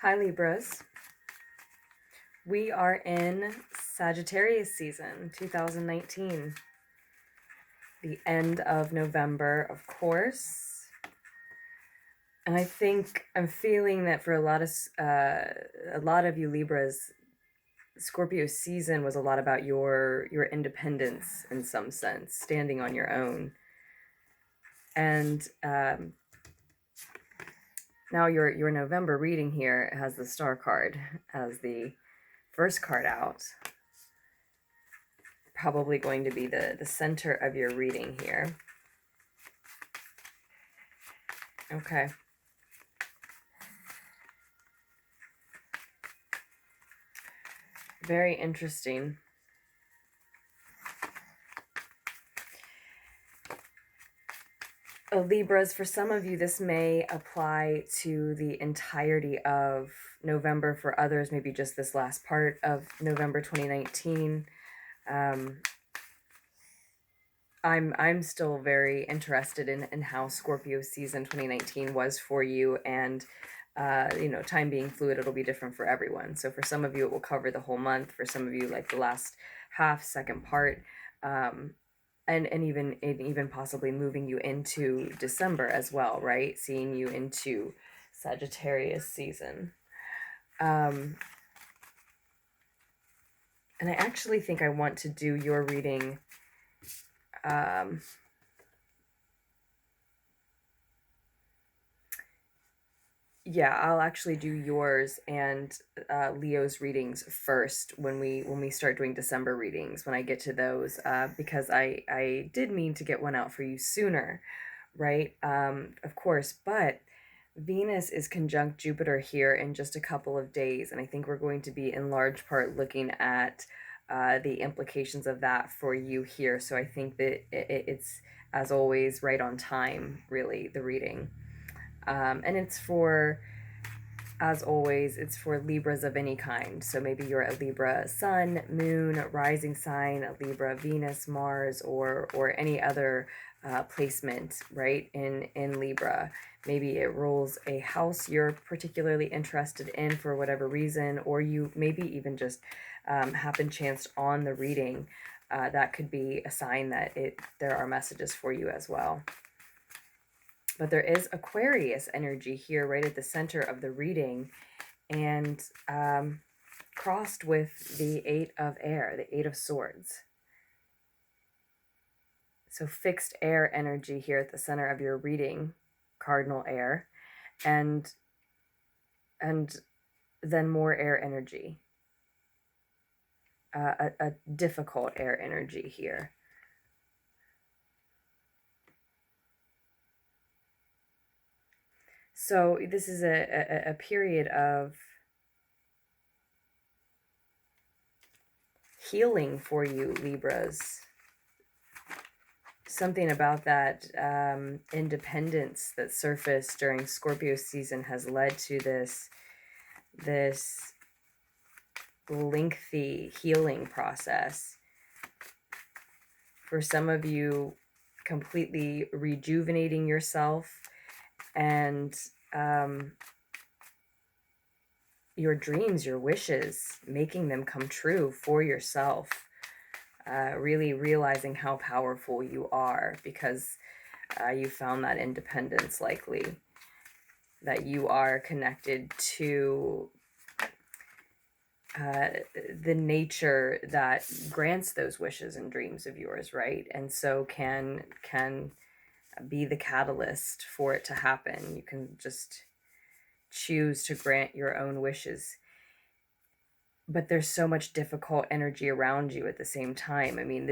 Hi Libras. We are in Sagittarius season 2019. The end of November, of course. And I think I'm feeling that for a lot of you Libras, Scorpio season was a lot about your independence in some sense, standing on your own. And now your November reading here has the Star card as the first card out. Probably going to be the center of your reading here. Okay. Very interesting. Libras, for some of you, this may apply to the entirety of November. For others, maybe just this last part of November 2019. I'm still very interested in how Scorpio season 2019 was for you, and time being fluid, it'll be different for everyone. So for some of you, it will cover the whole month. For some of you, like the last half, second part, and even possibly moving you into December as well, right? Seeing you into Sagittarius season. And I actually think I want to do your reading yeah, I'll actually do yours and Leo's readings first when we start doing December readings, when I get to those, because I did mean to get one out for you sooner, right? Of course, but Venus is conjunct Jupiter here in just a couple of days, and I think we're going to be in large part looking at the implications of that for you here. So I think that it's, as always, right on time, really, the reading. And it's for, as always, it's for Libras of any kind. So maybe you're a Libra Sun, Moon, Rising sign, a Libra Venus, Mars, or any other placement, right, in Libra. Maybe it rules a house you're particularly interested in for whatever reason, or you maybe even just happen chanced on the reading. That could be a sign that there are messages for you as well. But there is Aquarius energy here right at the center of the reading, and crossed with the Eight of Air, the Eight of Swords. So fixed air energy here at the center of your reading, cardinal air, and then more air energy, a difficult air energy here. So this is a period of healing for you, Libras. Something about that independence that surfaced during Scorpio season has led to this lengthy healing process. For some of you, completely rejuvenating yourself and your dreams, your wishes, making them come true for yourself. Really realizing how powerful you are because you found that independence, likely, that you are connected to the nature that grants those wishes and dreams of yours, right? And so can be the catalyst for it to happen. You can just choose to grant your own wishes. But there's so much difficult energy around you at the same time. I mean,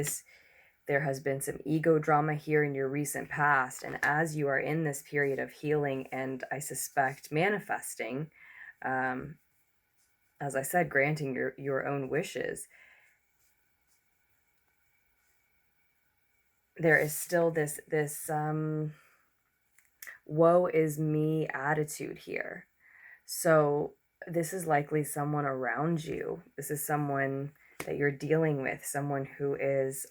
there has been some ego drama here in your recent past, and as you are in this period of healing and I suspect manifesting, as I said, granting your own wishes, there is still this woe is me attitude here. So this is likely someone around you. This is someone that you're dealing with, someone who is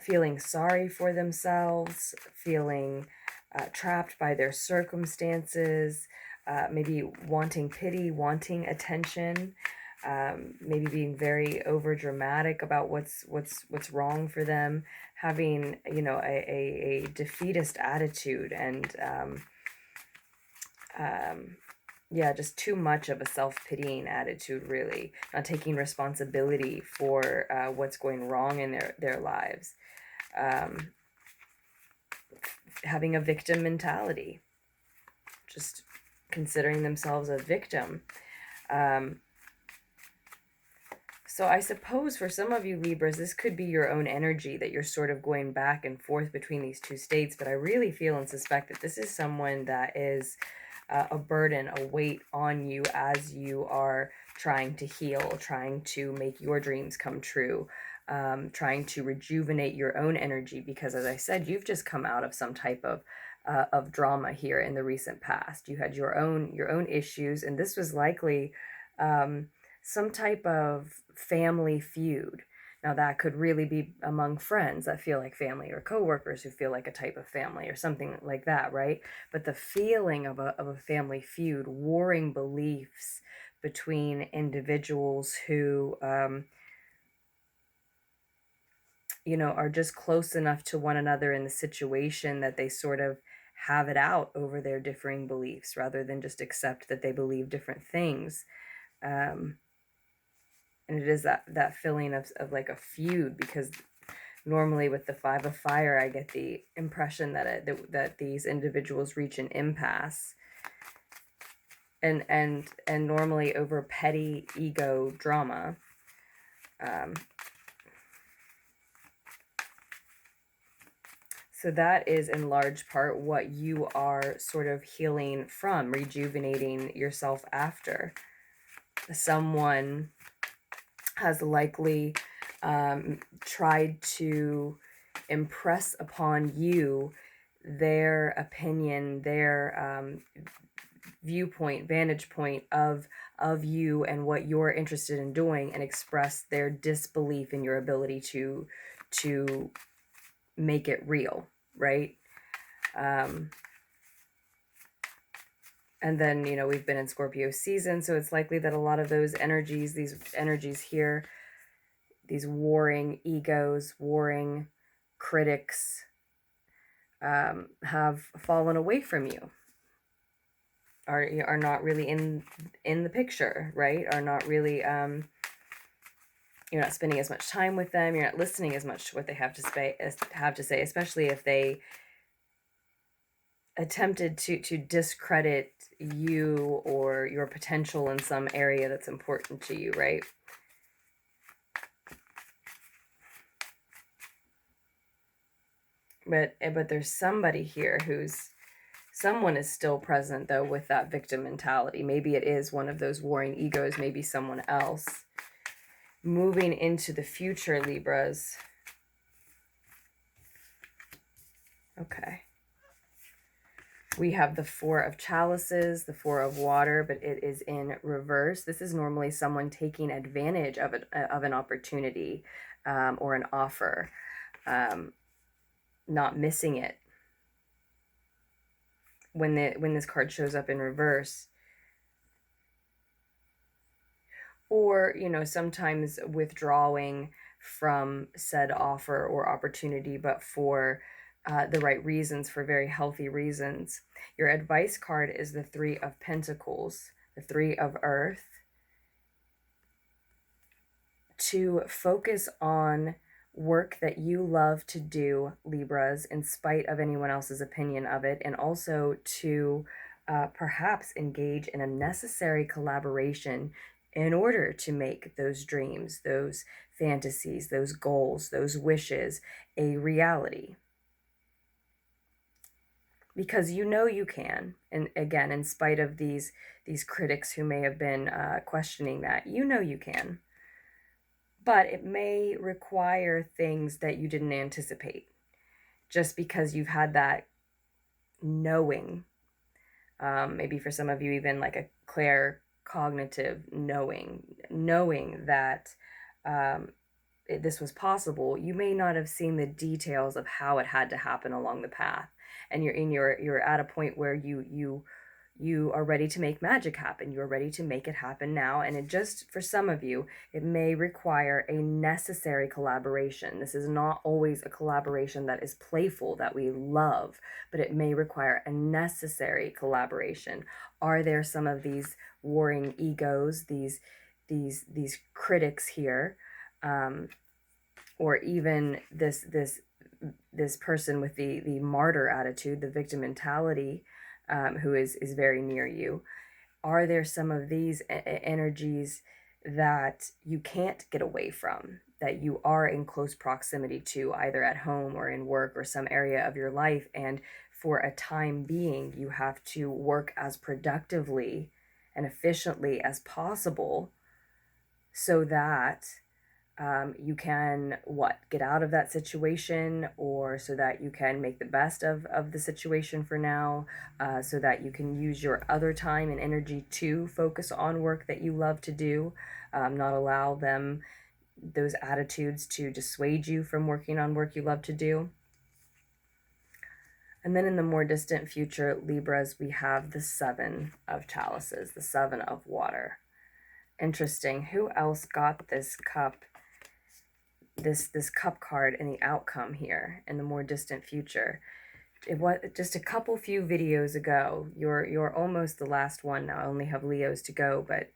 feeling sorry for themselves, feeling trapped by their circumstances, maybe wanting pity, wanting attention, maybe being very over dramatic about what's wrong for them, having, you know, a defeatist attitude, and yeah, just too much of a self-pitying attitude, really, not taking responsibility for what's going wrong in their lives, having a victim mentality, just considering themselves a victim. So I suppose for some of you Libras, this could be your own energy that you're sort of going back and forth between these two states, but I really feel and suspect that this is someone that is a burden, a weight on you as you are trying to heal, trying to make your dreams come true, trying to rejuvenate your own energy, because as I said, you've just come out of some type of drama here in the recent past. You had your own issues, and this was likely some type of family feud. Now that could really be among friends that feel like family, or coworkers who feel like a type of family, or something like that, right? But the feeling of a family feud, warring beliefs between individuals who, you know, are just close enough to one another in the situation that they sort of have it out over their differing beliefs, rather than just accept that they believe different things. And it is that feeling of like a feud, because normally with the Five of Fire, I get the impression that these individuals reach an impasse, and normally over petty ego drama. So that is in large part what you are sort of healing from, rejuvenating yourself after. Someone has likely tried to impress upon you their opinion, their viewpoint, vantage point of you and what you're interested in doing, and express their disbelief in your ability to make it real, right? And then, you know, we've been in Scorpio season, so it's likely that a lot of those energies, these energies here, these warring egos, warring critics, have fallen away from you, are not really in the picture, right? Are not really, you're not spending as much time with them, you're not listening as much to what they have to say, especially if they attempted to discredit you or your potential in some area that's important to you, right? But there's somebody here someone is still present, though, with that victim mentality. Maybe it is one of those warring egos, maybe someone else. Moving into the future, Libras. Okay. We have the Four of Chalices, the Four of Water, but it is in reverse. This is normally someone taking advantage of an opportunity, or an offer, not missing it. When this card shows up in reverse, or, you know, sometimes withdrawing from said offer or opportunity, but for the right reasons, for very healthy reasons. Your advice card is the Three of Pentacles, the Three of Earth. To focus on work that you love to do, Libras, in spite of anyone else's opinion of it, and also to perhaps engage in a necessary collaboration in order to make those dreams, those fantasies, those goals, those wishes a reality. Because you know you can, and again, in spite of these critics who may have been questioning that, you know you can. But it may require things that you didn't anticipate, just because you've had that knowing. Maybe for some of you, even like a claircognitive knowing that this was possible, you may not have seen the details of how it had to happen along the path. And you're at a point where you are ready to make magic happen. You're ready to make it happen now. And it just, for some of you, it may require a necessary collaboration. This is not always a collaboration that is playful, that we love, but it may require a necessary collaboration. Are there some of these warring egos, these critics here, or even this person with the martyr attitude, the victim mentality, who is very near you? Are there some of these energies that you can't get away from, that you are in close proximity to, either at home or in work or some area of your life, and for a time being you have to work as productively and efficiently as possible so that you can get out of that situation, or so that you can make the best of the situation for now, so that you can use your other time and energy to focus on work that you love to do, not allow those attitudes to dissuade you from working on work you love to do. And then in the more distant future, Libras, we have the Seven of Chalices, the Seven of Water. Interesting. Who else got this cup? This cup card in the outcome here in the more distant future? It was just a few videos ago. You're almost the last one now. I only have Leos to go, but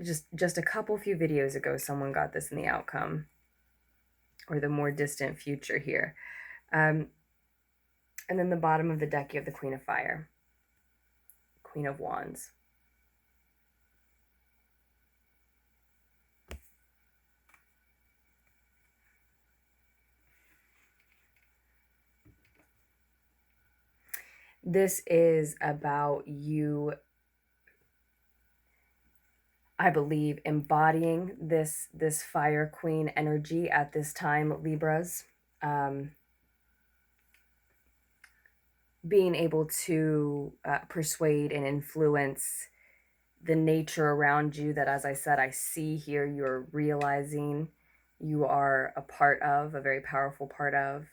just a few videos ago, someone got this in the outcome, or the more distant future here. And then the bottom of the deck, you have the Queen of Fire, Queen of Wands. This is about you, I believe, embodying this Fire Queen energy at this time, Libras. Being able to persuade and influence the nature around you that, as I said, I see here, you're realizing you are a part of, a very powerful part of.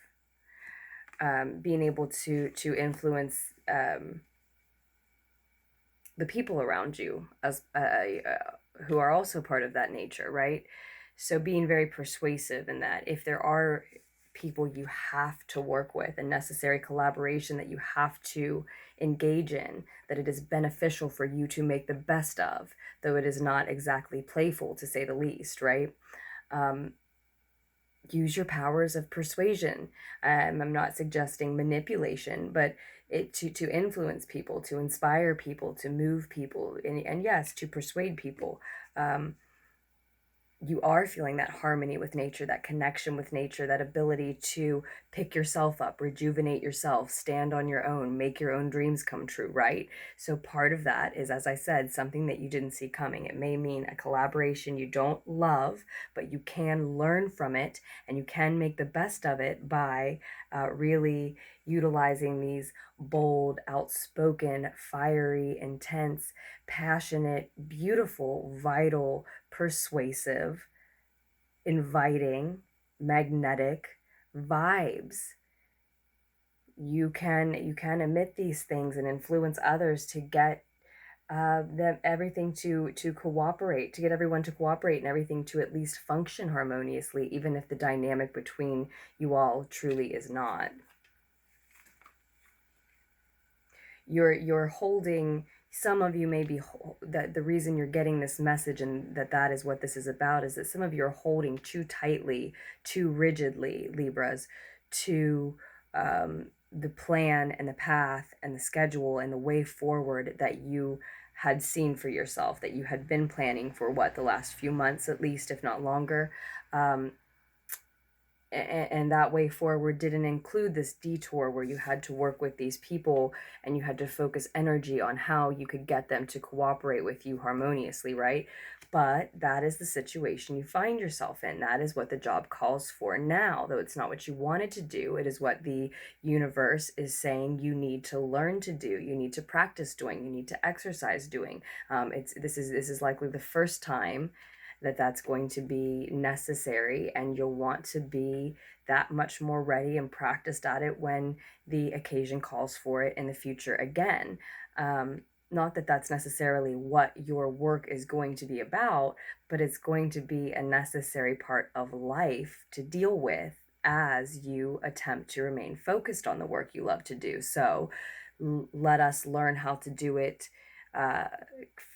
Being able to influence the people around you as who are also part of that nature, right? So being very persuasive in that. If there are people you have to work with, a necessary collaboration that you have to engage in, that it is beneficial for you to make the best of, though it is not exactly playful, to say the least, right? Use your powers of persuasion. I'm not suggesting manipulation, but to influence people, to inspire people, to move people, and yes, to persuade people. You are feeling that harmony with nature, that connection with nature, that ability to pick yourself up, rejuvenate yourself, stand on your own, make your own dreams come true, right? So part of that is, as I said, something that you didn't see coming. It may mean a collaboration you don't love, but you can learn from it, and you can make the best of it by really utilizing these bold, outspoken, fiery, intense, passionate, beautiful, vital, persuasive, inviting, magnetic vibes. You can emit these things and influence others to get everything to cooperate, to get everyone to cooperate, and everything to at least function harmoniously, even if the dynamic between you all truly is not. You're holding, some of you may be, that the reason you're getting this message, and that is what this is about, is that some of you are holding too tightly, too rigidly, Libras, to the plan and the path and the schedule and the way forward that you had seen for yourself, that you had been planning for the last few months at least, if not longer. And that way forward didn't include this detour where you had to work with these people and you had to focus energy on how you could get them to cooperate with you harmoniously, right? But that is the situation you find yourself in. That is what the job calls for now, though it's not what you wanted to do. It is what the universe is saying you need to learn to do, you need to practice doing, you need to exercise doing. This is likely the first time that that's going to be necessary, and you'll want to be that much more ready and practiced at it when the occasion calls for it in the future again. Not that that's necessarily what your work is going to be about, but it's going to be a necessary part of life to deal with as you attempt to remain focused on the work you love to do. So let us learn how to do it uh,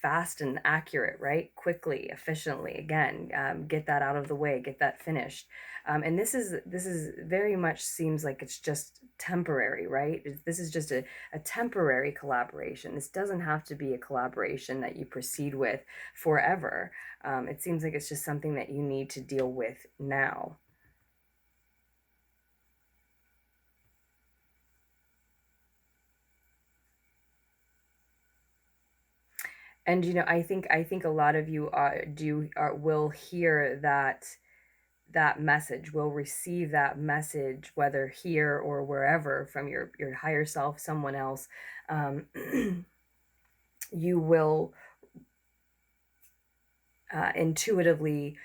fast and accurate, right? Quickly, efficiently. Again, get that out of the way, get that finished. And this is very much seems like it's just temporary, right? This is just a temporary collaboration. This doesn't have to be a collaboration that you proceed with forever. It seems like it's just something that you need to deal with now. And I think a lot of you will hear that message, will receive that message, whether here or wherever, from your higher self, someone else. You will intuitively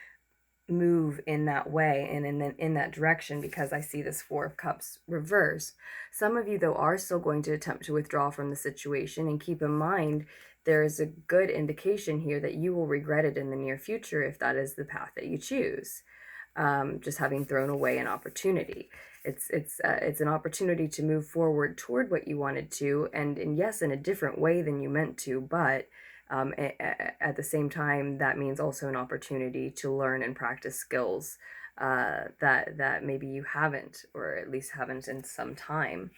move in that way and in that direction, because I see this Four of Cups reverse. Some of you, though, are still going to attempt to withdraw from the situation, and keep in mind there is a good indication here that you will regret it in the near future if that is the path that you choose. Just having thrown away an opportunity. It's an opportunity to move forward toward what you wanted to, and yes, in a different way than you meant to, but at the same time, that means also an opportunity to learn and practice skills that maybe you haven't, or at least haven't in some time.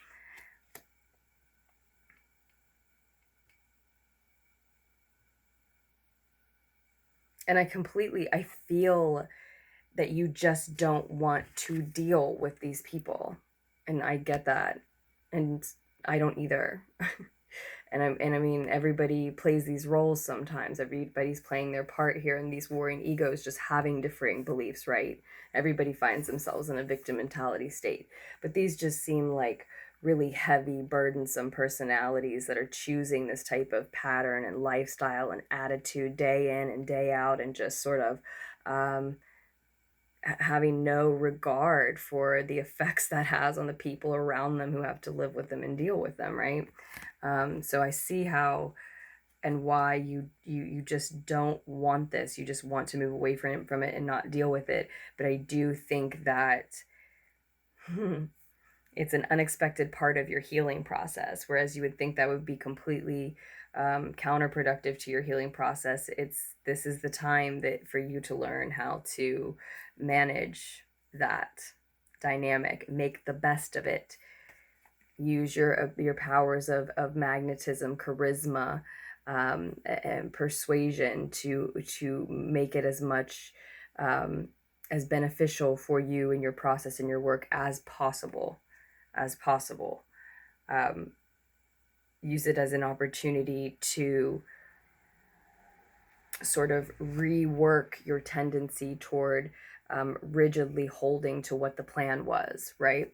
And I feel that you just don't want to deal with these people. And I get that. And I don't either. And I mean, everybody plays these roles sometimes. Everybody's playing their part here in these warring egos, just having differing beliefs, right? Everybody finds themselves in a victim mentality state. But these just seem like really heavy, burdensome personalities that are choosing this type of pattern and lifestyle and attitude day in and day out, and just sort of having no regard for the effects that has on the people around them who have to live with them and deal with them, right? So I see how and why you just don't want this. You just want to move away from it and not deal with it. But I do think that it's an unexpected part of your healing process, whereas you would think that would be completely counterproductive to your healing process. This is the time that for you to learn how to manage that dynamic, make the best of it, use your powers of magnetism, charisma, and persuasion to make it as much as beneficial for you and your process and your work as possible. Use it as an opportunity to sort of rework your tendency toward rigidly holding to what the plan was, right?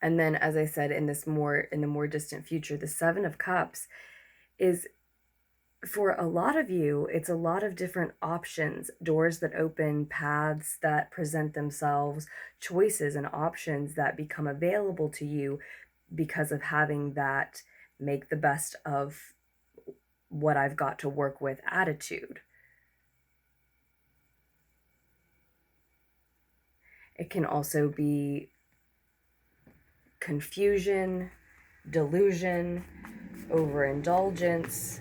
And then, as I said, in the more distant future, the Seven of Cups is, for a lot of you, it's a lot of different options, doors that open, paths that present themselves, choices and options that become available to you because of having that make the best of what I've got to work with attitude. It can also be confusion, delusion, overindulgence,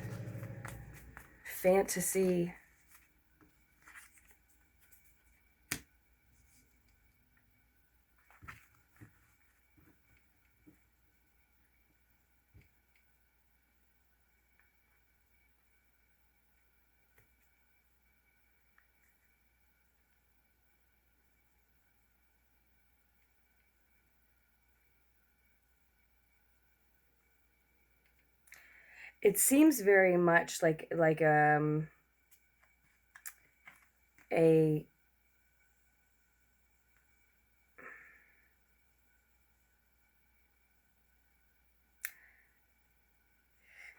fantasy. It seems very much like a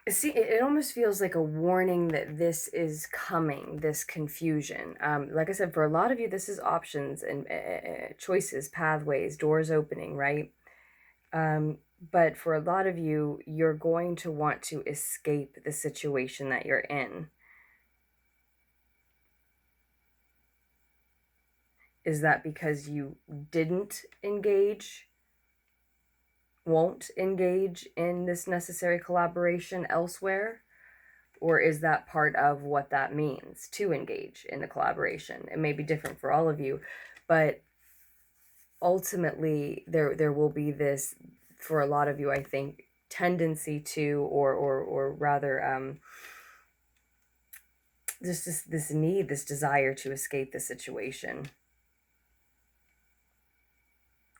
See, it almost feels like a warning that this is coming, this confusion. Like I said, for a lot of you, this is options and choices, pathways, doors opening, right? But for a lot of you, you're going to want to escape the situation that you're in. Is that because you didn't engage, won't engage in this necessary collaboration elsewhere? Or is that part of what that means to engage in the collaboration? It may be different for all of you, but ultimately there will be this, for a lot of you, I think, tendency to, or rather, just this need, this desire to escape the situation,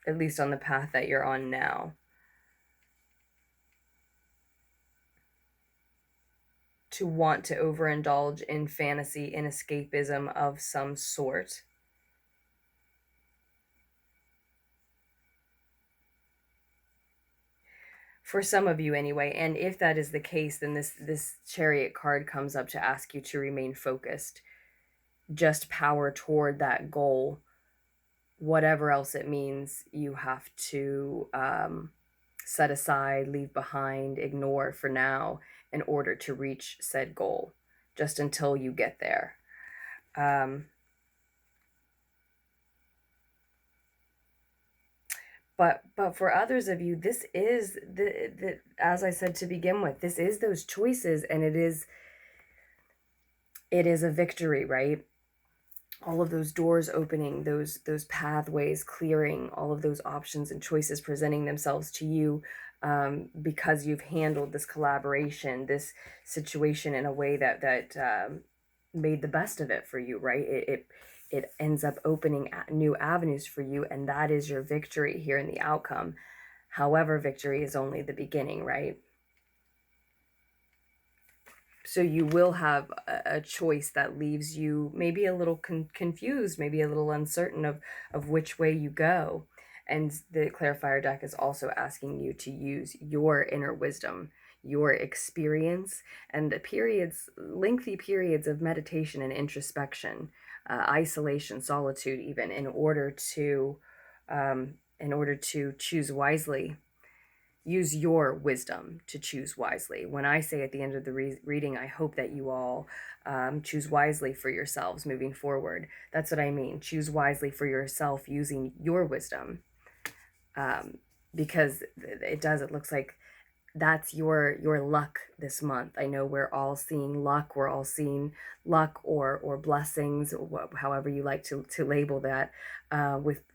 at least on the path that you're on now. To want to overindulge in fantasy and escapism of some sort. For some of you anyway, and if that is the case, then this Chariot card comes up to ask you to remain focused. Just power toward that goal. Whatever else it means, you have to set aside, leave behind, ignore for now in order to reach said goal, just until you get there. But for others of you, this is the as I said to begin with, this is those choices, and it is a victory, right? All of those doors opening, those pathways clearing, all of those options and choices presenting themselves to you, because you've handled this collaboration, this situation in a way that made the best of it for you, right? It ends up opening new avenues for you, and that is your victory here in the outcome. However, victory is only the beginning, right? So you will have a choice that leaves you maybe a little confused, maybe a little uncertain of which way you go. And the clarifier deck is also asking you to use your inner wisdom, your experience, and the periods, lengthy periods of meditation and introspection, isolation, solitude, even, in order to choose wisely. Use your wisdom to choose wisely. When I say at the end of the reading, I hope that you all choose wisely for yourselves moving forward. That's what I mean. Choose wisely for yourself using your wisdom, because it looks like that's your luck this month. I know we're all seeing luck. We're all seeing luck or blessings, however you like to label that,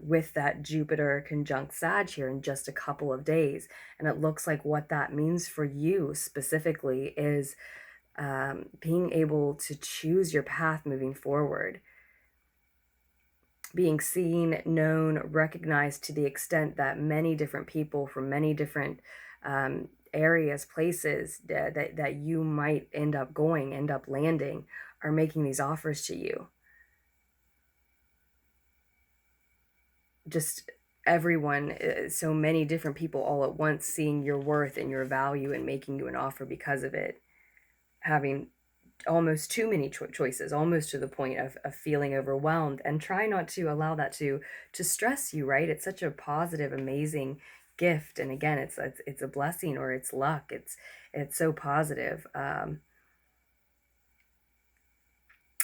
with that Jupiter conjunct Sag here in just a couple of days. And it looks like what that means for you specifically is being able to choose your path moving forward. Being seen, known, recognized to the extent that many different people from many different areas, places that you might end up landing, are making these offers to you. Just everyone, so many different people all at once seeing your worth and your value and making you an offer because of it. Having almost too many choices, almost to the point of feeling overwhelmed, and try not to allow that to stress you, right? It's such a positive, amazing gift, and again, it's a blessing, or it's luck. It's so positive.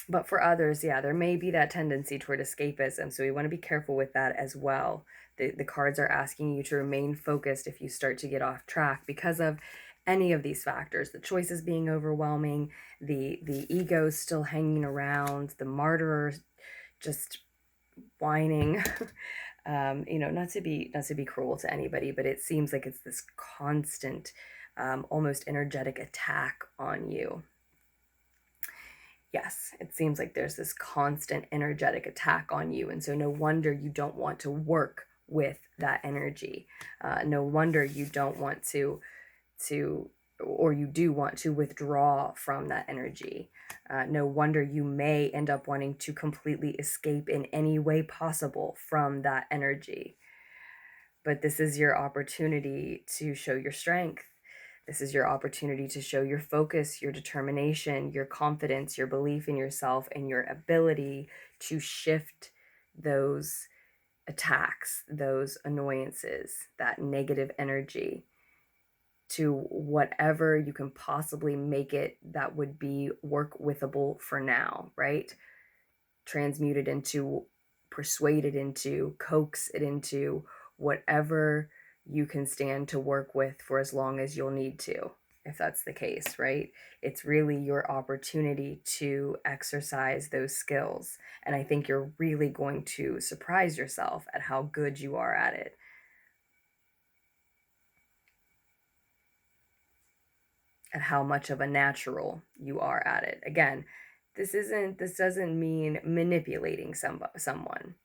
But for others, yeah, there may be that tendency toward escapism, so we want to be careful with that as well. The cards are asking you to remain focused if you start to get off track because of any of these factors: the choices being overwhelming, the ego still hanging around, the martyr just whining. Not to be cruel to anybody, but it seems like it's this constant, almost energetic attack on you. Yes, it seems like there's this constant energetic attack on you, and so no wonder you don't want to work with that energy. No wonder you don't want to, or you do want to withdraw from that energy. No wonder you may end up wanting to completely escape in any way possible from that energy. But this is your opportunity to show your strength. This is your opportunity to show your focus, your determination, your confidence, your belief in yourself, and your ability to shift those attacks, those annoyances, that negative energy to whatever you can possibly make it that would be work withable for now, right? Transmute it into, persuade it into, coax it into whatever you can stand to work with for as long as you'll need to, if that's the case, right? It's really your opportunity to exercise those skills. And I think you're really going to surprise yourself at how good you are at it. At how much of a natural you are at it. Again, this doesn't mean manipulating someone.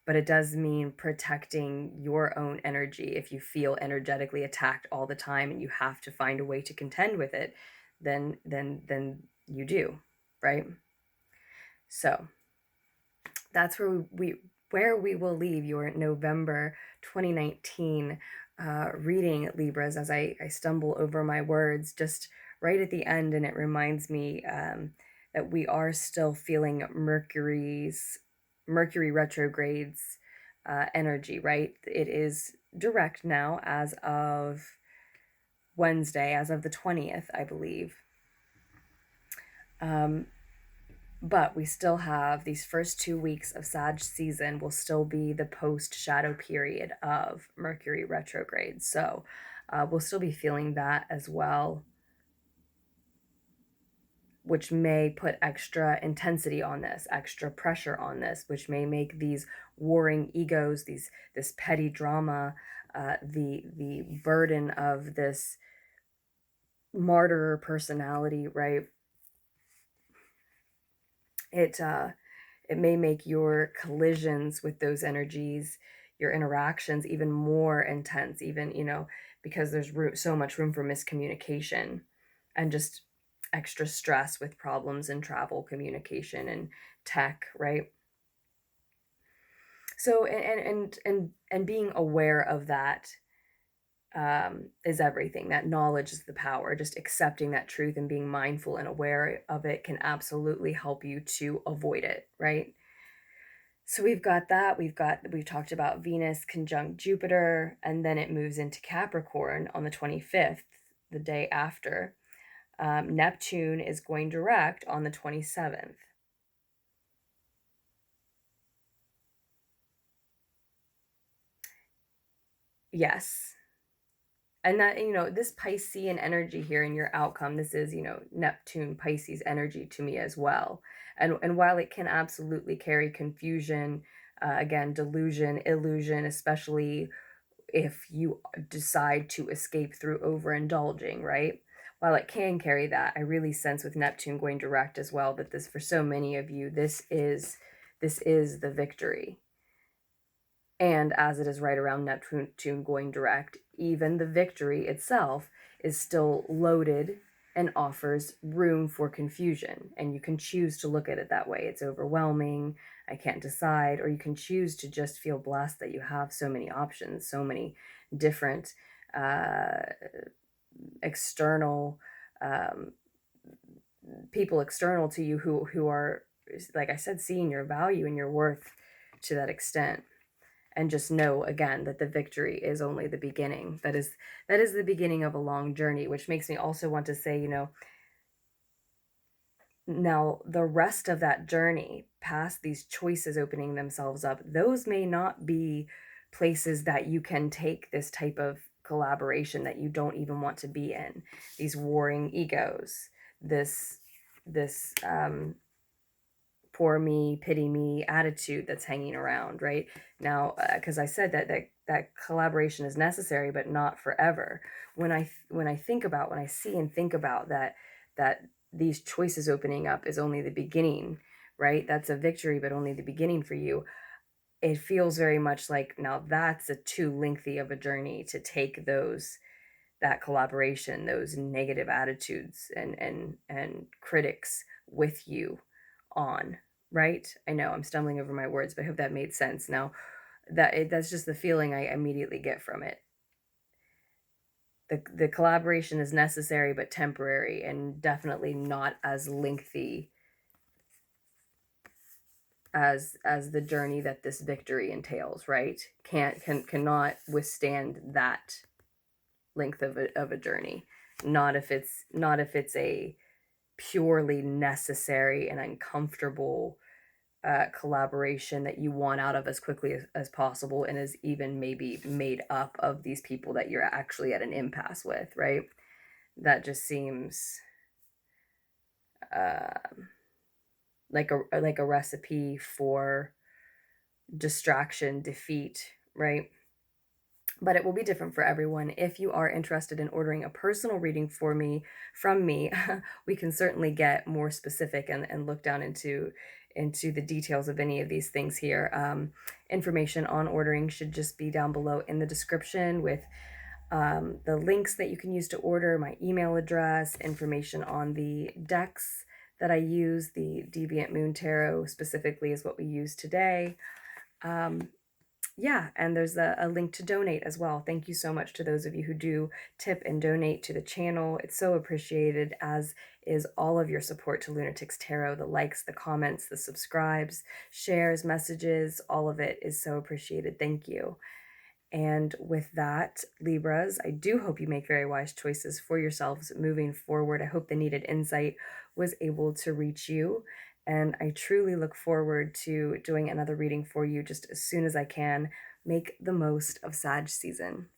But it does mean protecting your own energy. If you feel energetically attacked all the time and you have to find a way to contend with it, then you do, right? So that's where we will leave your November 2019 reading, Libras, as I stumble over my words just right at the end. And it reminds me that we are still feeling Mercury retrogrades energy, right? It is direct now as of Wednesday, as of the 20th, I believe. But we still have these first 2 weeks of Sag season will still be the post shadow period of Mercury retrograde. So we'll still be feeling that as well, which may put extra intensity on this, extra pressure on this, which may make these warring egos, this petty drama, the burden of this martyr personality, right? It may make your collisions with those energies, your interactions, even more intense, even, because there's so much room for miscommunication and just extra stress with problems in travel, communication, and tech, right? So, and being aware of that is everything. That knowledge is the power. Just accepting that truth and being mindful and aware of it can absolutely help you to avoid it, right? So we've got that. We've talked about Venus conjunct Jupiter, and then it moves into Capricorn on the 25th, the day after. Neptune is going direct on the 27th. Yes. And that, this Piscean energy here in your outcome, this is, Neptune Pisces energy to me as well. And while it can absolutely carry confusion, again, delusion, illusion, especially if you decide to escape through overindulging, right? While it can carry that, I really sense with Neptune going direct as well that this, for so many of you, this is the victory. And as it is right around Neptune going direct, even the victory itself is still loaded and offers room for confusion. And you can choose to look at it that way. It's overwhelming, I can't decide, or you can choose to just feel blessed that you have so many options, so many different external people external to you who are, like I said, seeing your value and your worth to that extent. And just know again that the victory is only the beginning. That is the beginning of a long journey, which makes me also want to say, now the rest of that journey past these choices opening themselves up, those may not be places that you can take this type of collaboration that you don't even want to be in. These warring egos, this poor me, pity me attitude that's hanging around right now, because I said that collaboration is necessary but not forever. When I see and think about that these choices opening up is only the beginning, right? That's a victory but only the beginning for you. It feels very much like now that's a too lengthy of a journey to take that collaboration, those negative attitudes and critics with you on, right? I know I'm stumbling over my words, but I hope that made sense. Now, that's just the feeling I immediately get from it. the collaboration is necessary but temporary, and definitely not as lengthy as the journey that this victory entails, right? Cannot withstand that length of a journey. Not if it's a purely necessary and uncomfortable collaboration that you want out of as quickly as possible, and is even maybe made up of these people that you're actually at an impasse with, right? That just seems uh, like a recipe for distraction, defeat, right? But it will be different for everyone. If you are interested in ordering a personal reading from me, we can certainly get more specific and look down into the details of any of these things here. Information on ordering should just be down below in the description, with the links that you can use to order, my email address, information on the decks that I use. The Deviant Moon Tarot specifically is what we use today. Yeah, and there's a link to donate as well. Thank you so much to those of you who do tip and donate to the channel. It's so appreciated, as is all of your support to Lunatics Tarot. The likes, the comments, the subscribes, shares, messages, all of it is so appreciated. Thank you. And with that, Libras, I do hope you make very wise choices for yourselves moving forward. I hope the needed insight was able to reach you. And I truly look forward to doing another reading for you just as soon as I can. Make the most of Sag season.